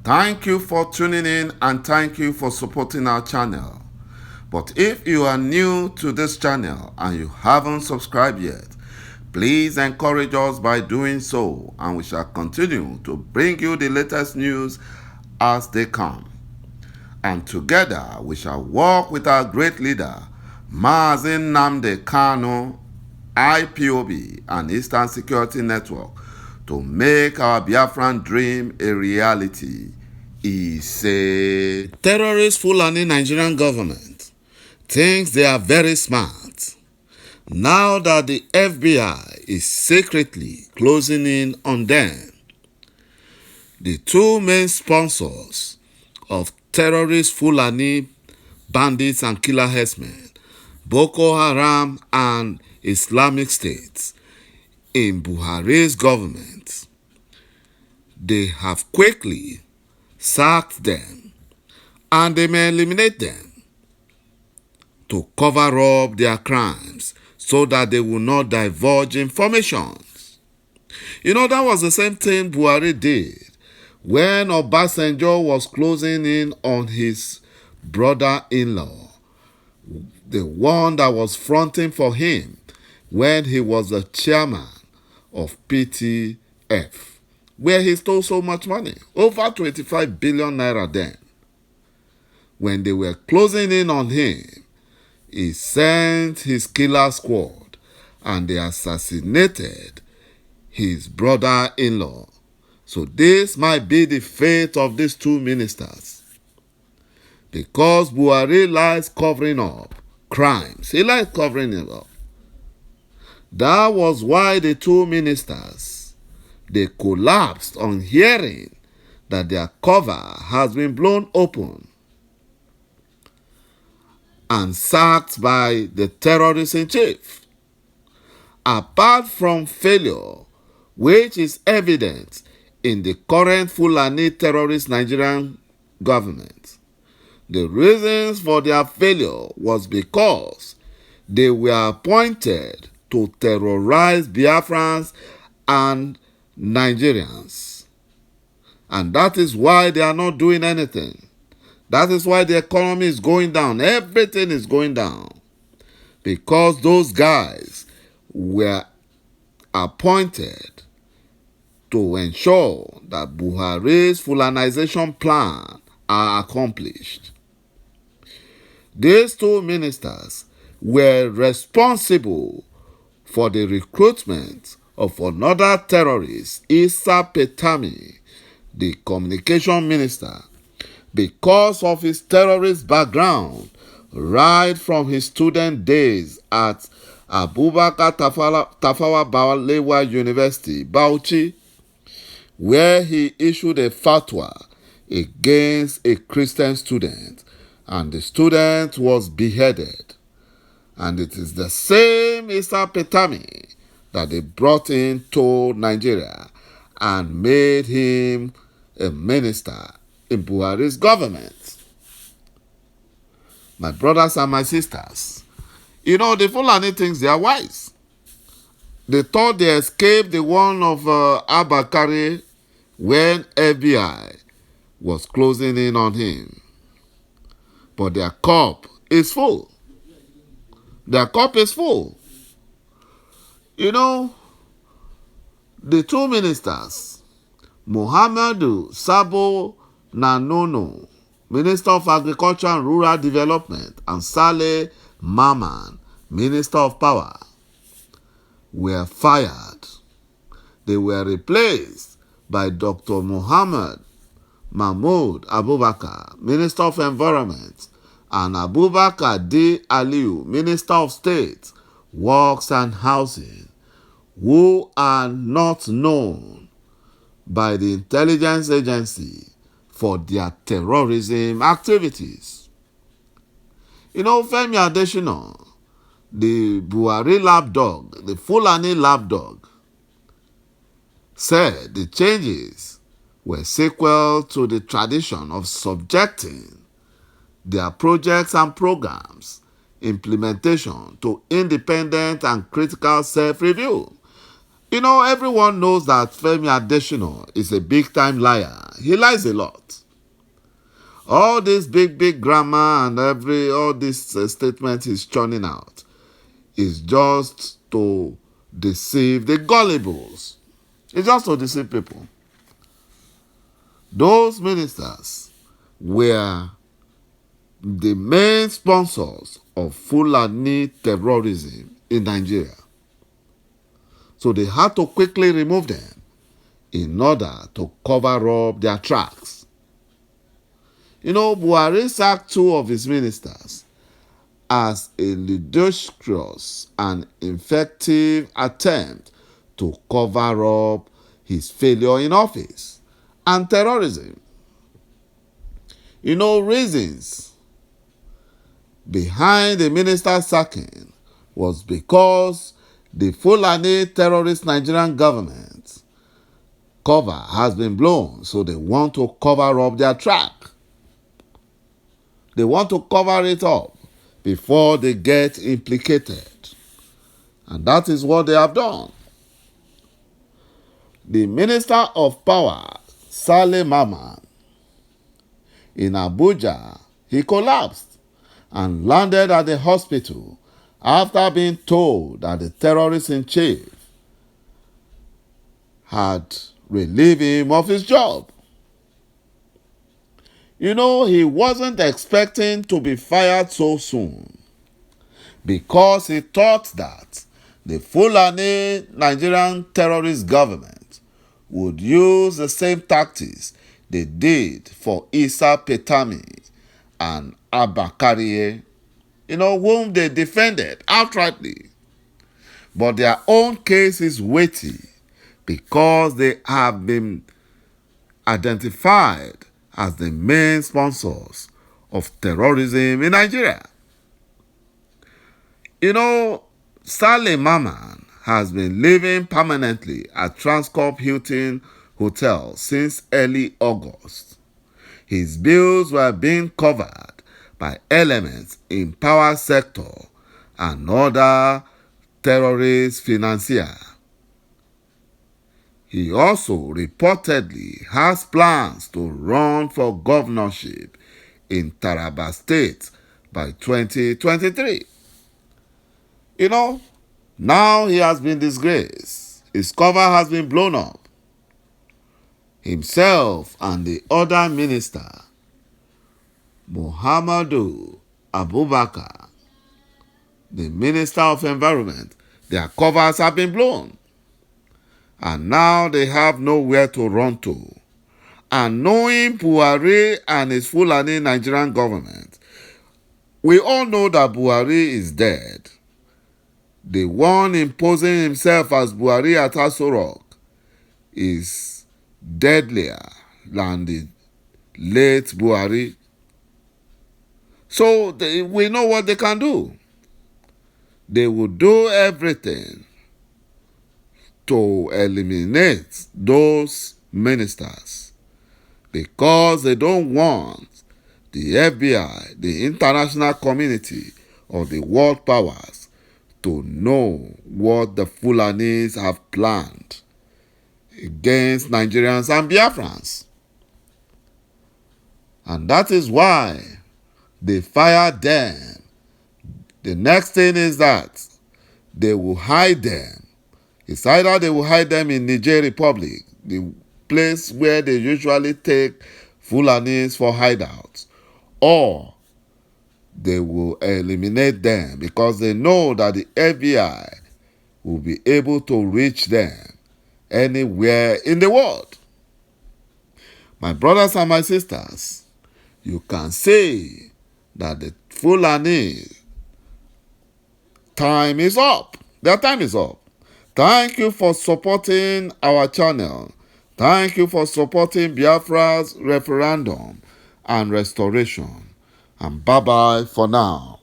Thank you for tuning in and thank you for supporting our channel. But if you are new to this channel and you haven't subscribed yet, please encourage us by doing so, and we shall continue to bring you the latest news as they come. And together we shall work with our great leader, Mazi Nnamdi Kanu, IPOB, and Eastern Security Network to make our Biafran dream a reality. He said, terrorist Fulani Nigerian government thinks they are very smart now that the FBI is secretly closing in on them. The two main sponsors of terrorist Fulani bandits and killer herdsmen, Boko Haram and Islamic State, in Buhari's government, they have quickly sacked them and they may eliminate them to cover up their crimes so that they will not divulge information. You know, that was the same thing Buhari did when Obasanjo was closing in on his brother-in-law, the one that was fronting for him when he was the chairman of PTF, where he stole so much money, over 25 billion naira then. When they were closing in on him, he sent his killer squad and they assassinated his brother-in-law. So this might be the fate of these two ministers. Because Buhari likes covering up crimes. He likes covering it up. That was why the two ministers, they collapsed on hearing that their cover has been blown open and sacked by the terrorist in chief. Apart from failure, which is evident in the current Fulani terrorist Nigerian government, the reasons for their failure was because they were appointed to terrorize Biafrans and Nigerians. And that is why they are not doing anything. That is why the economy is going down. Everything is going down. Because those guys were appointed to ensure that Buhari's Fulanization plan are accomplished. These two ministers were responsible for the recruitment of another terrorist, Issa Petami, the communication minister, because of his terrorist background right from his student days at Abubakar Tafawa Balewa University, Bauchi, where he issued a fatwa against a Christian student, and the student was beheaded. And it is the same Issa Petami that they brought into Nigeria and made him a minister in Buhari's government. My brothers and my sisters, you know, the Fulani thinks they are wise. They thought they escaped the one of Abakari when FBI was closing in on him. But their cup is full. Their cup is full. You know, the two ministers, Muhammadu Sabo Nanono, Minister of Agriculture and Rural Development, and Saleh Maman, Minister of Power, were fired. They were replaced by Dr. Muhammad Mahmoud Abubakar, Minister of Environment, and Abubakar D. Aliu, Minister of State, Works and Housing, who are not known by the intelligence agency for their terrorism activities. You know, Femi Adesina, the Buhari lapdog, the Fulani lapdog, said the changes were sequel to the tradition of subjecting their projects and programs implementation to independent and critical self-review. You know, everyone knows that Femi Adesina is a big-time liar. He lies a lot. All this big grammar and all this statement he's churning out is just to deceive the gullibles. It's just to deceive people. Those ministers were the main sponsors of Fulani terrorism in Nigeria. So they had to quickly remove them in order to cover up their tracks. You know, Buhari sacked 2 of his ministers as a ludicrous and effective attempt to cover up his failure in office and terrorism. You know, reasons behind the minister sacking was because the Fulani terrorist Nigerian government cover has been blown, so they want to cover up their track. They want to cover it up before they get implicated. And that is what they have done. The Minister of Power, Saleh Maman, in Abuja, he collapsed and landed at the hospital after being told that the terrorist-in-chief had relieved him of his job. You know, he wasn't expecting to be fired so soon because he thought that the Fulani Nigerian terrorist government would use the same tactics they did for Isa Petami and Abakariye, you know, whom they defended outrightly. But their own case is weighty because they have been identified as the main sponsors of terrorism in Nigeria. You know, Saleh Maman has been living permanently at Transcorp Hilton Hotel since early August. His bills were being covered by elements in power sector and other terrorist financiers. He also reportedly has plans to run for governorship in Taraba State by 2023. You know, now he has been disgraced. His cover has been blown up. Himself and the other minister, Muhammadu Abubakar, the Minister of Environment, their covers have been blown. And now they have nowhere to run to. And knowing Buhari and his Fulani Nigerian government, we all know that Buhari is dead. The one imposing himself as Buhari at Aso Rock is deadlier than the late Buhari. So we know what they can do. They will do everything to eliminate those ministers because they don't want the FBI, the international community, or the world powers to know what the Fulanis have planned against Nigerians and Biafrans. And that is why they fired them. The next thing is that they will hide them. It's either they will hide them in Niger Republic, the place where they usually take Fulanis for hideouts, or they will eliminate them because they know that the FBI will be able to reach them anywhere in the world. My brothers and my sisters, you can say that the Fulani time is up. Their time is up. Thank you for supporting our channel. Thank you for supporting Biafra's referendum and restoration. And bye-bye for now.